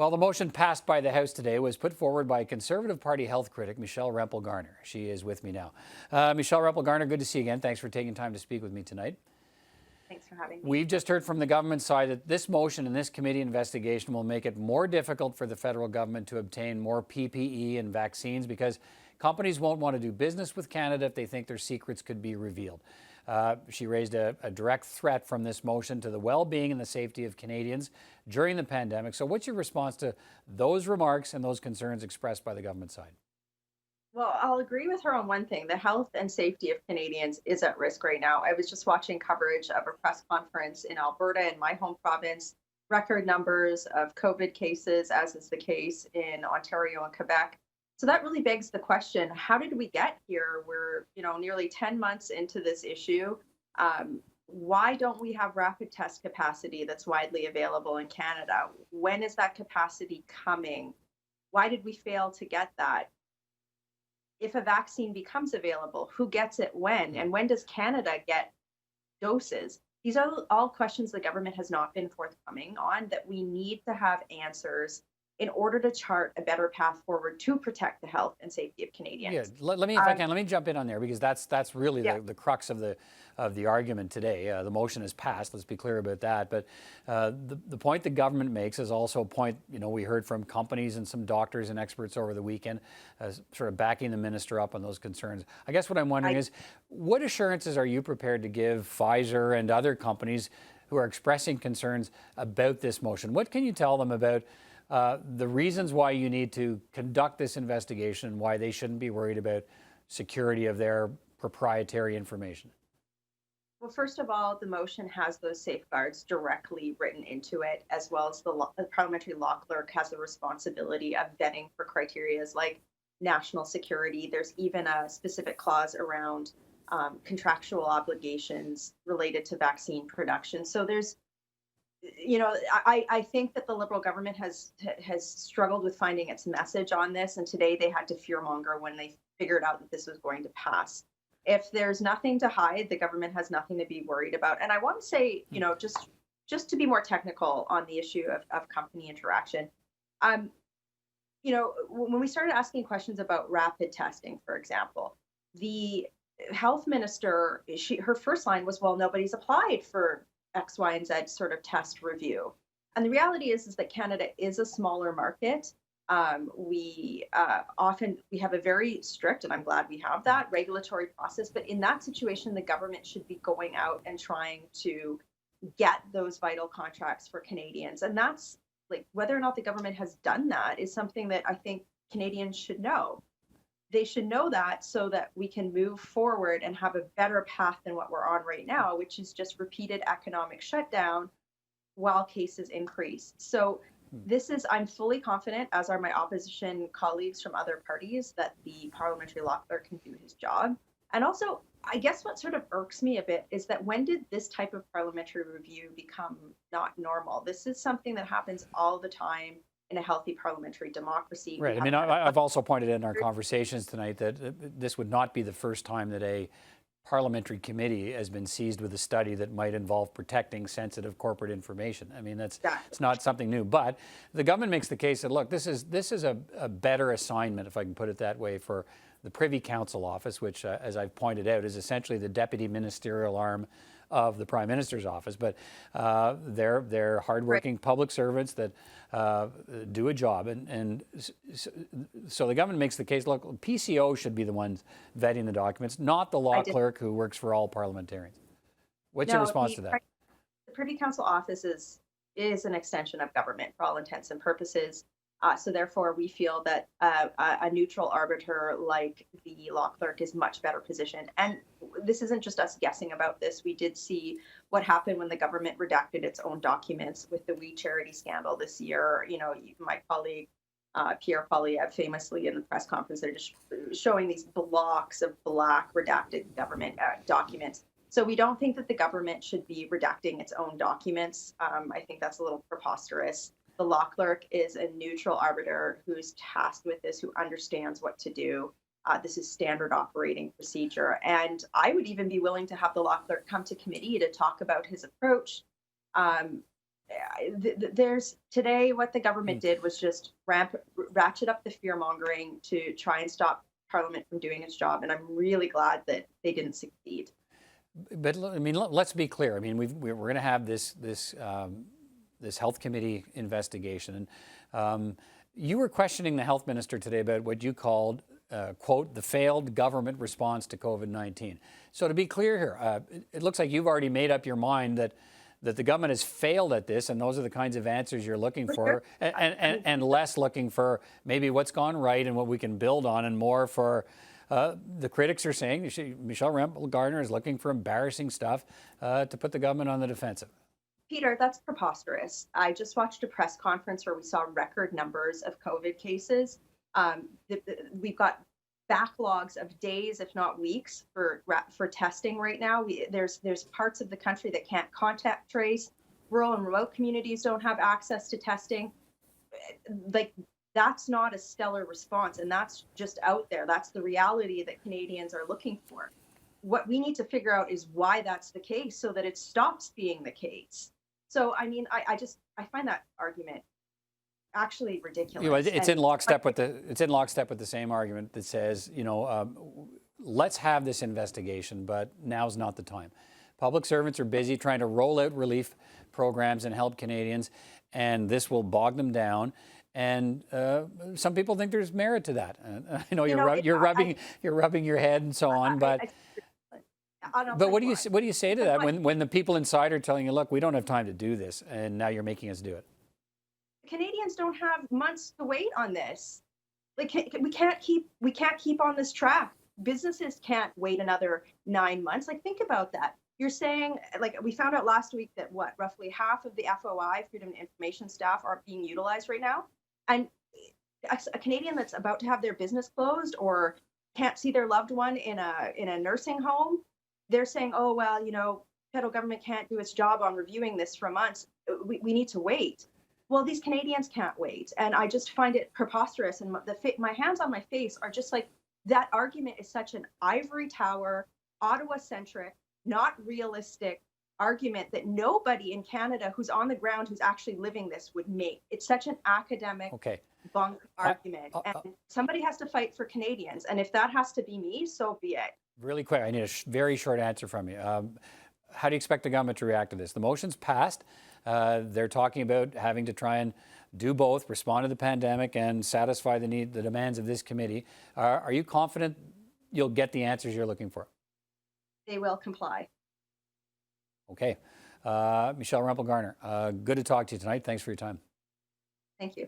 Well, the motion passed by the House today was put forward by Conservative Party health critic Michelle Rempel Garner. She is with me now. Michelle Rempel Garner, good to see you again. Thanks for taking time to speak with me tonight. Thanks for having me. We've just heard from the government side that this motion and this committee investigation will make it more difficult for the federal government to obtain more PPE and vaccines because companies won't want to do business with Canada if they think their secrets could be revealed. She raised a direct threat from this motion to the well-being and the safety of Canadians during the pandemic. So what's your response to those remarks and those concerns expressed by the government side? Well, I'll agree with her on one thing. The health and safety of Canadians is at risk right now. I was just watching coverage of a press conference in Alberta, in my home province, record numbers of COVID cases, as is the case in Ontario and Quebec. So that really begs the question, how did we get here? We're, nearly 10 months into this issue. Why don't we have rapid test capacity that's widely available in Canada? When is that capacity coming? Why did we fail to get that? If a vaccine becomes available, who gets it when? And when does Canada get doses? These are all questions the government has not been forthcoming on that we need to have answers in order to chart a better path forward to protect the health and safety of Canadians. Yeah, let me jump in on there because that's really the crux of the argument today. The motion is passed. Let's be clear about that. But the point the government makes is also a point we heard from companies and some doctors and experts over the weekend, sort of backing the minister up on those concerns. I guess what I'm wondering is, what assurances are you prepared to give Pfizer and other companies who are expressing concerns about this motion? What can you tell them about the reasons why you need to conduct this investigation and why they shouldn't be worried about security of their proprietary information? Well, first of all, the motion has those safeguards directly written into it, as well as the parliamentary law clerk has the responsibility of vetting for criteria like national security. There's even a specific clause around contractual obligations related to vaccine production. So there's I think that the Liberal government has struggled with finding its message on this, and today they had to fearmonger when they figured out that this was going to pass. If there's nothing to hide, the government has nothing to be worried about. And I want to say, just to be more technical on the issue of company interaction, when we started asking questions about rapid testing, for example, the health minister, her first line was, well, nobody's applied for X, Y, and Z sort of test review. And the reality is that Canada is a smaller market. We have a very strict, and I'm glad we have that, regulatory process. But in that situation, the government should be going out and trying to get those vital contracts for Canadians. And that's whether or not the government has done that is something that I think Canadians should know. They should know that so that we can move forward and have a better path than what we're on right now, which is just repeated economic shutdown while cases increase. So I'm fully confident, as are my opposition colleagues from other parties, that the parliamentary law clerk can do his job. And also, I guess what sort of irks me a bit is that when did this type of parliamentary review become not normal? This is something that happens all the time in a healthy parliamentary democracy. Right. I mean, I've also pointed in our conversations tonight that this would not be the first time that a parliamentary committee has been seized with a study that might involve protecting sensitive corporate information. I mean, it's not something new. But the government makes the case that, look, this is a better assignment, if I can put it that way, for the Privy Council office, which, as I've pointed out, is essentially the deputy ministerial arm of the Prime Minister's office. But they're hardworking public servants that do a job. And so the government makes the case, look, PCO should be the ones vetting the documents, not the law clerk who works for all parliamentarians. What's your response to that? The Privy Council office is an extension of government for all intents and purposes. So therefore, we feel that a neutral arbiter like the law clerk is much better positioned. And this isn't just us guessing about this. We did see what happened when the government redacted its own documents with the We Charity scandal this year. My colleague, Pierre Poilievre, famously in the press conference, they're just showing these blocks of black redacted government documents. So we don't think that the government should be redacting its own documents. I think that's a little preposterous. The law clerk is a neutral arbiter who's tasked with this, who understands what to do. This is standard operating procedure. And I would even be willing to have the law clerk come to committee to talk about his approach. there's today what the government did was just ratchet up the fear mongering to try and stop Parliament from doing its job, and I'm really glad that they didn't succeed. But I mean, let's be clear. I mean, we're going to have this health committee investigation, and you were questioning the health minister today about what you called, quote, the failed government response to COVID-19. So to be clear here, it looks like you've already made up your mind that the government has failed at this, and those are the kinds of answers you're looking for, and less looking for maybe what's gone right and what we can build on, and more for the critics are saying Michelle Rempel Garner is looking for embarrassing stuff to put the government on the defensive. Peter, that's preposterous. I just watched a press conference where we saw record numbers of COVID cases. We've got backlogs of days, if not weeks, for testing right now. There's parts of the country that can't contact trace. Rural and remote communities don't have access to testing. Like, that's not a stellar response, and that's just out there. That's the reality that Canadians are looking for. What we need to figure out is why that's the case, so that it stops being the case. So, I mean, I find that argument actually ridiculous. You know, it's in lockstep with the same argument that says, you know, let's have this investigation, but now's not the time. Public servants are busy trying to roll out relief programs and help Canadians, and this will bog them down. And some people think there's merit to that. I know you're rubbing your head and so on, but what do you say to that when the people inside are telling you, look, we don't have time to do this, and now you're making us do it? Canadians don't have months to wait on this. Like, we can't keep on this track. Businesses can't wait another 9 months. Like, think about that. You're saying, like, we found out last week that roughly half of the FOI, Freedom of Information staff, aren't being utilized right now. And a Canadian that's about to have their business closed or can't see their loved one in a nursing home, they're saying, oh, well, you know, federal government can't do its job on reviewing this for months. We need to wait. Well, these Canadians can't wait. And I just find it preposterous. And my hands on my face are just like, that argument is such an ivory tower, Ottawa-centric, not realistic argument that nobody in Canada who's on the ground, who's actually living this, would make. It's such an academic bunk argument. And somebody has to fight for Canadians. And if that has to be me, so be it. Really quick, I need a very short answer from you. How do you expect the government to react to this? The motion's passed. They're talking about having to try and do both, respond to the pandemic and satisfy the demands of this committee. Are you confident you'll get the answers you're looking for? They will comply. Okay. Michelle Rempel Garner, good to talk to you tonight. Thanks for your time. Thank you.